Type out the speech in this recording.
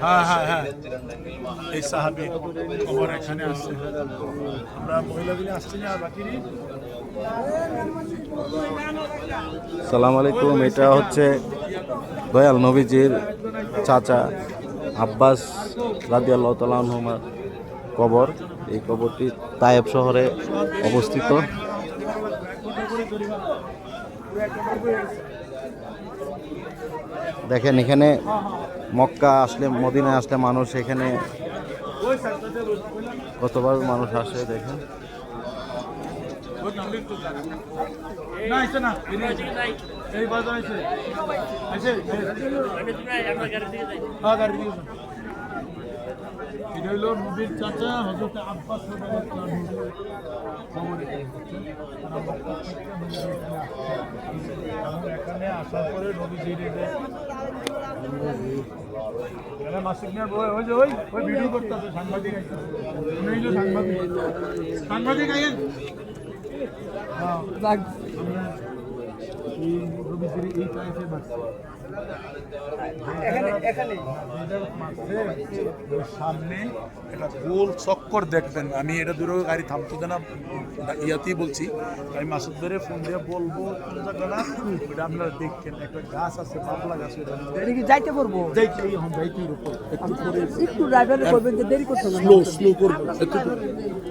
হ্যাঁ হ্যাঁ হ্যাঁ, এই সাহাবি খবর এখানে আসছে। আমরা মহিলাগুলি আসছি না, বাকি সালাম আলাইকুম। এটা হচ্ছে দয়াল নবীজির চাচা আব্বাস রাদিয়াল্লাহু তাআলা আনহুমার কবর। এই কবরটি তায়েব শহরে অবস্থিত। দেখেন এখানে মক্কা আসলে, মদিনায় আসলে মানুষ এখানে কতবার মানুষ আসে দেখেন। এটা হলো নবীর চাচা হযরত আব্বাস এখানে আসার পরে নবীজির মাসিক নিয়ে ওই যে ওই ভিডিও করতেছে সাংবাদিক, সাংবাদিক সাংবাদিক আইন সামনে একটা গোল চক্কর দেখবেন। আমি এটা দূরে গাড়ি থামতো না, ইয়াতেই বলছি। আমি মাসুদ ধরে ফোন দিয়ে বলবো কোন জায়গাটা, ওটা আপনারা দেখছেন। একটা গাছ আছে, পাতলা গাছ, যাইতে পারবো, যাইতে উপর একটু ড্রাইভারে বলবেন যে দেরি করতে না, স্লো করবো একটু।